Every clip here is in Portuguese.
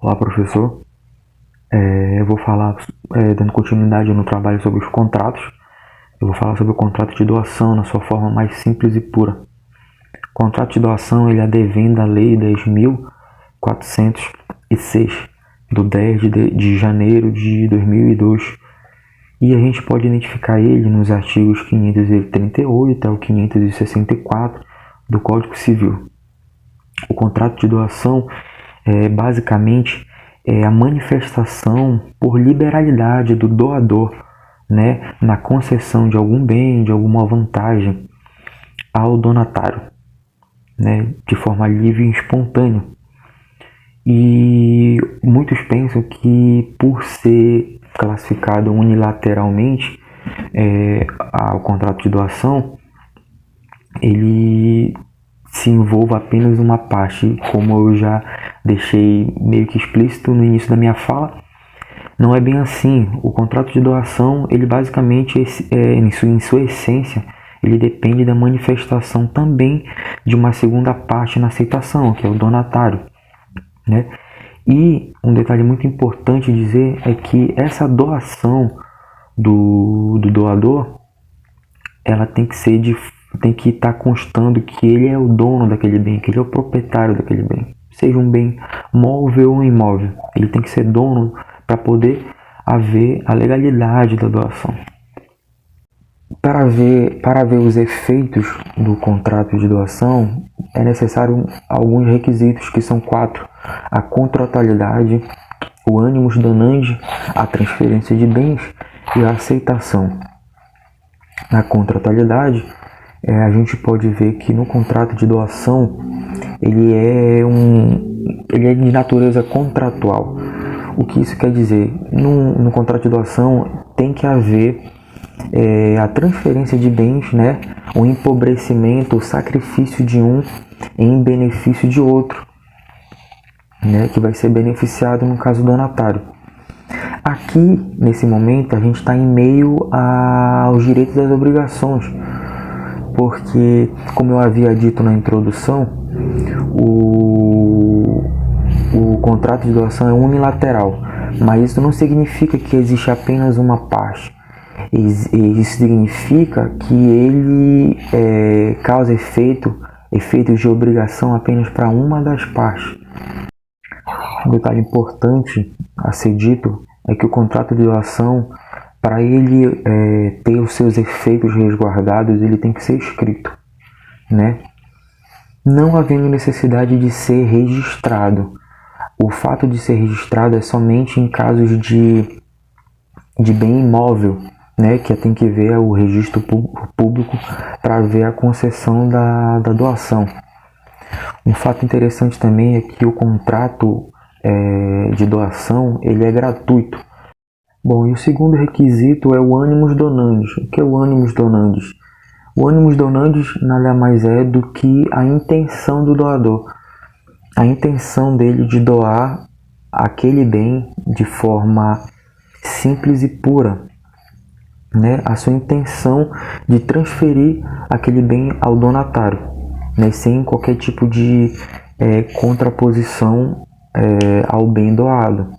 Olá, professor. Eu vou falar, dando continuidade no trabalho sobre os contratos. Eu vou falar sobre o contrato de doação na sua forma mais simples e pura. O contrato de doação ele advém da Lei 10.406, do 10 de janeiro de 2002. E a gente pode identificar ele nos artigos 538 ao 564 do Código Civil. O contrato de doação basicamente é a manifestação por liberalidade do doador, né, na concessão de algum bem, de alguma vantagem ao donatário, né, de forma livre e espontânea. E muitos pensam que por ser classificado unilateralmente o contrato de doação, ele se envolva apenas uma parte, como eu já deixei meio que explícito no início da minha fala. Não é bem assim. O contrato de doação, ele basicamente, em sua essência, ele depende da manifestação também de uma segunda parte na aceitação, que é o donatário, né? E um detalhe muito importante dizer é que essa doação do doador, ela tem que estar constando que ele é o dono daquele bem, que ele é o proprietário daquele bem, seja um bem móvel ou imóvel. Ele tem que ser dono para poder haver a legalidade da doação. Para ver os efeitos do contrato de doação, é necessário alguns requisitos, que são 4: a contratualidade, o animus donandi, a transferência de bens e a aceitação. Na contratualidade, a gente pode ver que no contrato de doação ele é de natureza contratual. O que isso quer dizer? No contrato de doação tem que haver a transferência de bens, né? O empobrecimento, o sacrifício de um em benefício de outro, né? Que vai ser beneficiado no caso donatário. Aqui, nesse momento, a gente está em meio aos direitos e às obrigações, porque, como eu havia dito na introdução, o contrato de doação é unilateral, mas isso não significa que existe apenas uma parte. Isso significa que ele causa efeitos de obrigação apenas para uma das partes. Um detalhe importante a ser dito é que o contrato de doação, para ele ter os seus efeitos resguardados, ele tem que ser escrito, né? Não havendo necessidade de ser registrado. O fato de ser registrado é somente em casos de bem imóvel, né? Que tem que ver o registro público para ver a concessão da doação. Um fato interessante também é que o contrato de doação ele é gratuito. Bom, e o segundo requisito é o animus donandi. O que é o animus donandi? O animus donandi nada mais é do que a intenção do doador. A intenção dele de doar aquele bem de forma simples e pura, né? A sua intenção de transferir aquele bem ao donatário, né? Sem qualquer tipo de contraposição ao bem doado.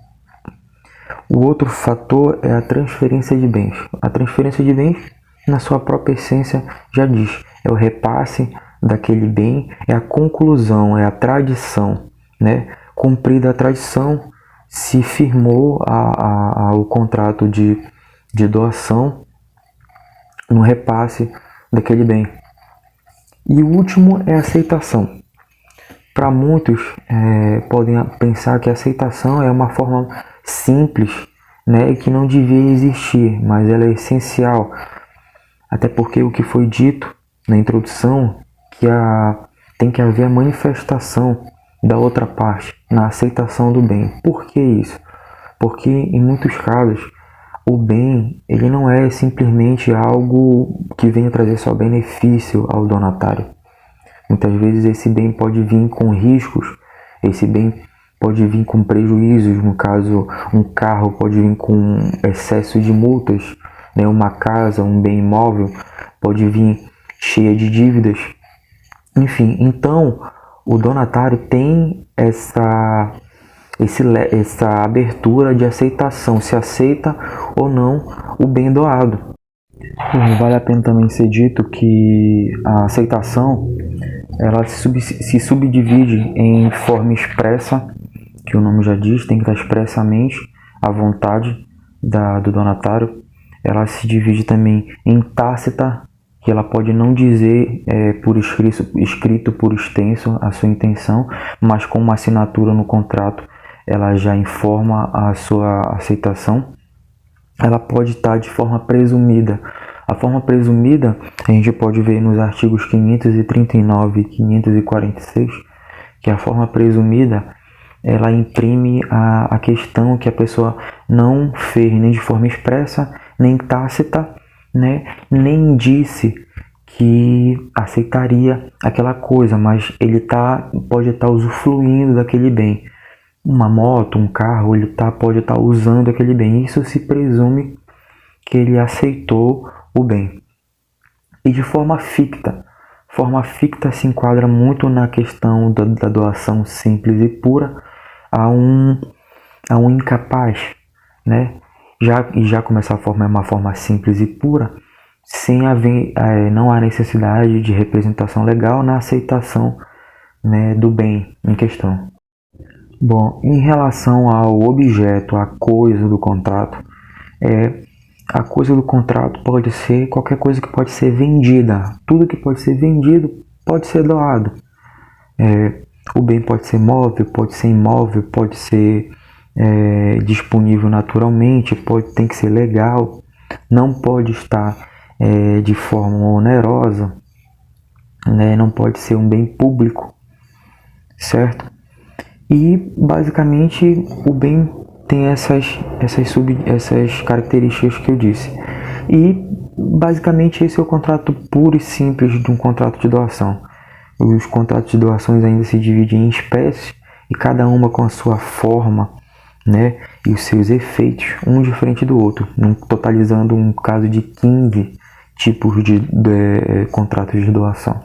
O outro fator é a transferência de bens. A transferência de bens, na sua própria essência, já diz, é o repasse daquele bem, é a conclusão, é a tradição, né? Cumprida a tradição, se firmou o contrato de doação no repasse daquele bem. E o último é a aceitação. Para muitos podem pensar que a aceitação é uma forma simples, né, que não devia existir, mas ela é essencial, até porque o que foi dito na introdução, que tem que haver a manifestação da outra parte na aceitação do bem. Por que isso? Porque em muitos casos o bem ele não é simplesmente algo que venha trazer só benefício ao donatário. Muitas vezes esse bem pode vir com riscos, esse bem pode vir com prejuízos. No caso, um carro pode vir com excesso de multas, né? Uma casa, um bem imóvel pode vir cheia de dívidas. Enfim, então o donatário tem essa abertura de aceitação, se aceita ou não o bem doado. Vale a pena também ser dito que a aceitação ela se subdivide em forma expressa, que o nome já diz, tem que estar expressamente à vontade do donatário. Ela se divide também em tácita, que ela pode não dizer por escrito por extenso a sua intenção, mas com uma assinatura no contrato ela já informa a sua aceitação. Ela pode estar de forma presumida. A forma presumida a gente pode ver nos artigos 539 e 546, que a forma presumida ela imprime a questão que a pessoa não fez nem de forma expressa, nem tácita, né? Nem disse que aceitaria aquela coisa, mas ele pode estar usufruindo daquele bem. Uma moto, um carro, ele pode estar usando aquele bem. Isso se presume que ele aceitou o bem. E de forma ficta. Forma ficta se enquadra muito na questão da doação simples e pura a um incapaz, né? Já como essa forma é uma forma simples e pura, não há necessidade de representação legal na aceitação, né, do bem em questão. Bom, em relação ao objeto, a coisa do contrato, a coisa do contrato pode ser qualquer coisa que pode ser vendida. Tudo que pode ser vendido pode ser doado. O bem pode ser móvel, pode ser imóvel, pode ser disponível naturalmente, tem que ser legal, não pode estar de forma onerosa, né? Não pode ser um bem público, certo? E basicamente o bem tem essas características que eu disse. E basicamente esse é o contrato puro e simples de um contrato de doação. Os contratos de doações ainda se dividem em espécies e cada uma com a sua forma, né, e os seus efeitos, um diferente do outro, totalizando um caso de 15 tipos de contratos de doação.